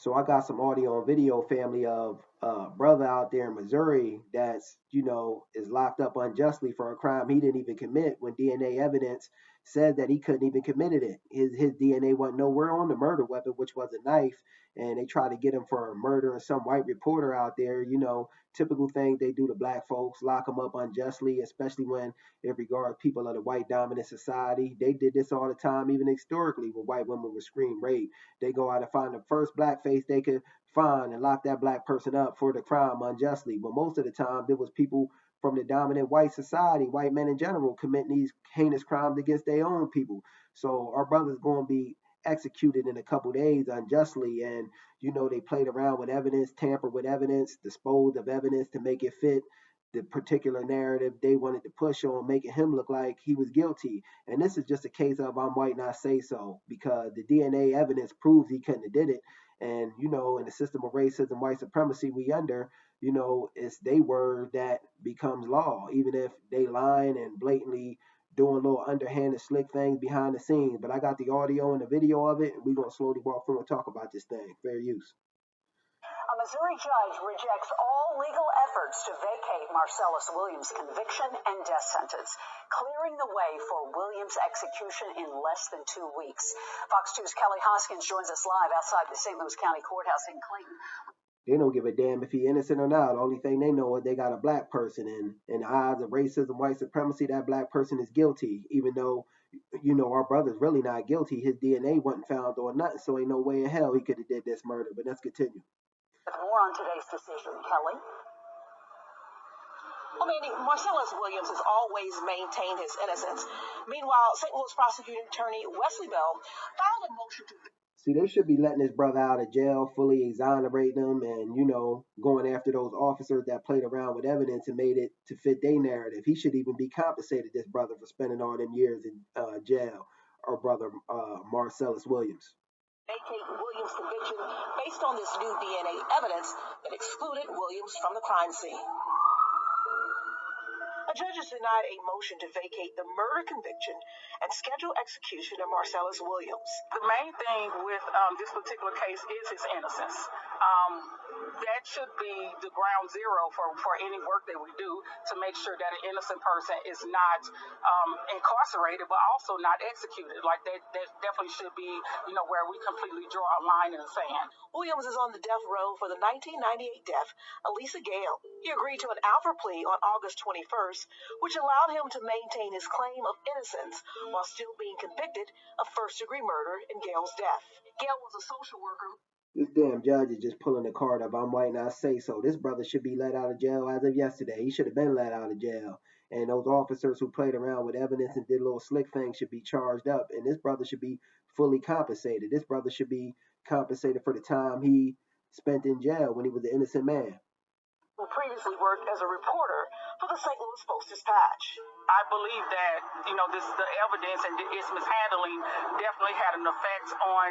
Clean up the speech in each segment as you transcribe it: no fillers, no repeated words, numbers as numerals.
So I got some audio and video, family, of a brother out there in Missouri that's, is locked up unjustly for a crime he didn't even commit when DNA evidence said that he couldn't even committed it. His DNA wasn't nowhere on the murder weapon, which was a knife, and they tried to get him for murdering some white reporter out there. Typical thing they do to black folks, lock them up unjustly, especially when it regards people of the white dominant society. They did this all the time, even historically, when white women were screamed rape. They go out and find the first black face they could find and lock that black person up for the crime unjustly. But most of the time, there was people from the dominant white society, white men in general, committing these heinous crimes against their own people. So our brother's going to be executed in a couple days unjustly, and they played around with evidence, tampered with evidence, disposed of evidence to make it fit the particular narrative they wanted to push on, making him look like he was guilty. And this is just a case of I'm white, not say so, because the DNA evidence proves he couldn't have did it. And in the system of racism, white supremacy we under, it's they word that becomes law, even if they lying and blatantly doing little underhanded slick things behind the scenes. But I got the audio and the video of it, and we're gonna slowly walk through and talk about this thing. Fair use. A Missouri judge rejects all legal efforts to vacate Marcellus Williams' conviction and death sentence, clearing the way for Williams' execution in less than 2 weeks. Fox 2's Kelly Hoskins joins us live outside the St. Louis County Courthouse in Clayton. They don't give a damn if he innocent or not. The only thing they know is they got a black person, and in the eyes of racism, white supremacy, that black person is guilty, even though our brother's really not guilty. His DNA wasn't found or nothing, so ain't no way in hell he could have did this murder. But let's continue. More on today's decision, Kelly. Well, Mandy, Marcellus Williams has always maintained his innocence. Meanwhile, St. Louis prosecuting attorney Wesley Bell filed a motion to... See, they should be letting this brother out of jail, fully exonerating him, and, going after those officers that played around with evidence and made it to fit their narrative. He should even be compensated, this brother, for spending all them years in jail, our brother Marcellus Williams. Vacate Williams' conviction based on this new DNA evidence that excluded Williams from the crime scene. A judge has denied a motion to vacate the murder conviction and schedule execution of Marcellus Williams. The main thing with this particular case is his innocence. That should be the ground zero for any work that we do to make sure that an innocent person is not incarcerated, but also not executed. Like that definitely should be, where we completely draw a line in the sand. Williams is on the death row for the 1998 death of Lisa Gale. He agreed to an Alford plea on August 21st, which allowed him to maintain his claim of innocence while still being convicted of first-degree murder in Gale's death. Gale was a social worker. This damn judge is just pulling the card of I'm white, not say so. This brother should be let out of jail as of yesterday. He should have been let out of jail. And those officers who played around with evidence and did little slick things should be charged up. And this brother should be fully compensated. This brother should be compensated for the time he spent in jail when he was an innocent man. Who previously worked as a reporter for the St. Louis Post-Dispatch. I believe that, the evidence and its mishandling definitely had an effect on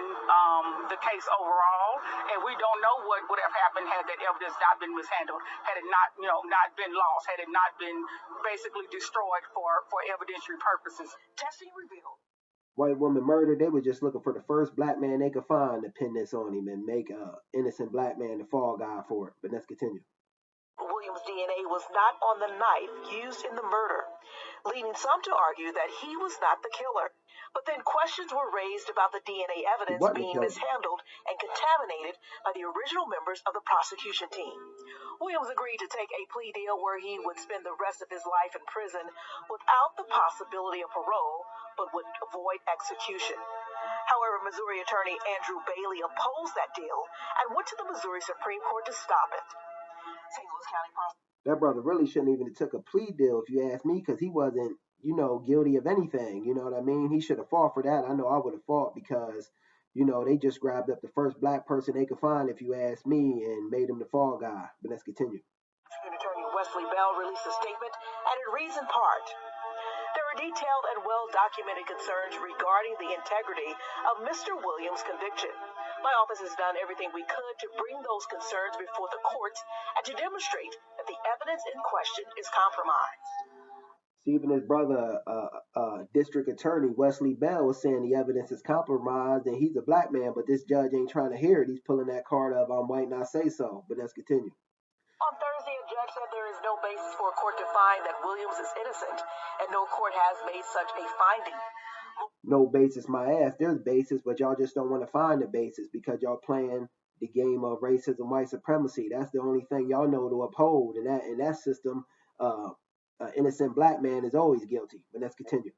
the case overall. And we don't know what would have happened had that evidence not been mishandled, had it not, not been lost, had it not been basically destroyed for evidentiary purposes. Testing revealed. White woman murder, they were just looking for the first black man they could find to pin this on him and make an innocent black man the fall guy for it. But let's continue. Williams' DNA was not on the knife used in the murder, leading some to argue that he was not the killer. But then questions were raised about the DNA evidence being mishandled and contaminated by the original members of the prosecution team. Williams agreed to take a plea deal where he would spend the rest of his life in prison without the possibility of parole, but would avoid execution. However, Missouri attorney Andrew Bailey opposed that deal and went to the Missouri Supreme Court to stop it. St. Louis County prosecutor. That brother really shouldn't even have took a plea deal, if you ask me, because he wasn't, guilty of anything. You know what I mean? He should have fought for that. I know I would have fought because, they just grabbed up the first black person they could find, if you ask me, and made him the fall guy. But let's continue. Attorney Wesley Bell released a statement, and it reads in part, there are detailed and well-documented concerns regarding the integrity of Mr. Williams' conviction. My office has done everything we could to bring those concerns before the courts and to demonstrate that the evidence in question is compromised. See, even his brother, District Attorney Wesley Bell, was saying the evidence is compromised, and he's a black man, but this judge ain't trying to hear it. He's pulling that card of I might not say so. But let's continue. On Thursday, a judge said there is no basis for a court to find that Williams is innocent, and no court has made such a finding. No basis, my ass. There's basis, but y'all just don't want to find the basis because y'all playing the game of racism, white supremacy. That's the only thing y'all know to uphold. And that system, an innocent black man is always guilty. But let's continue.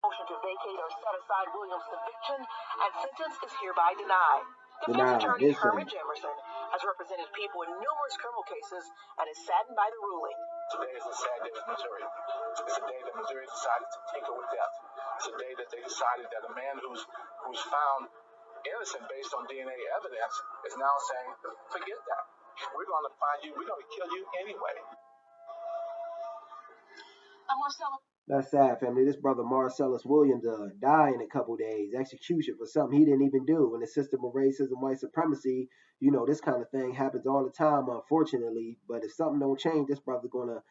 Motion to vacate or set aside Williams' conviction and sentence is hereby denied. Defense attorney Herman Jefferson has represented people in numerous criminal cases and is saddened by the ruling. Today is a sad day for Missouri. It's a day that Missouri decided to tinker with death. It's a day that they decided that a man who's found innocent based on DNA evidence is now saying, forget that. We're going to find you. We're going to kill you anyway. That's sad, family. This brother Marcellus Williams die in a couple days, execution for something he didn't even do. In the system of racism, white supremacy, this kind of thing happens all the time, unfortunately. But if something don't change, this brother gonna,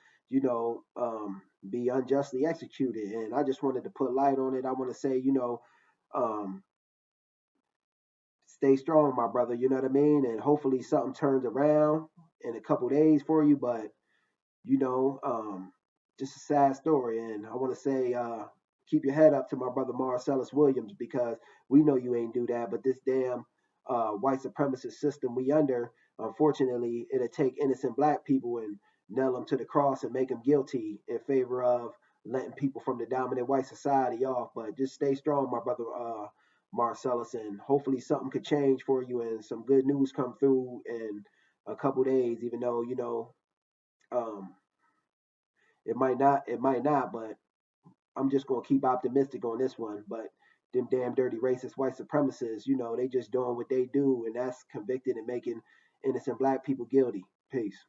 be unjustly executed. And I just wanted to put light on it. I want to say, stay strong, my brother. You know what I mean? And hopefully something turns around in a couple days for you. But just a sad story. And I want to say, keep your head up to my brother Marcellus Williams, because we know you ain't do that. But this damn white supremacist system we under, unfortunately, it'll take innocent black people and nail them to the cross and make them guilty in favor of letting people from the dominant white society off. But just stay strong, my brother Marcellus, and hopefully something could change for you and some good news come through in a couple days, even though, it might not, but I'm just gonna keep optimistic on this one. But them damn dirty racist white supremacists, they just doing what they do, and that's convicted and making innocent black people guilty. Peace.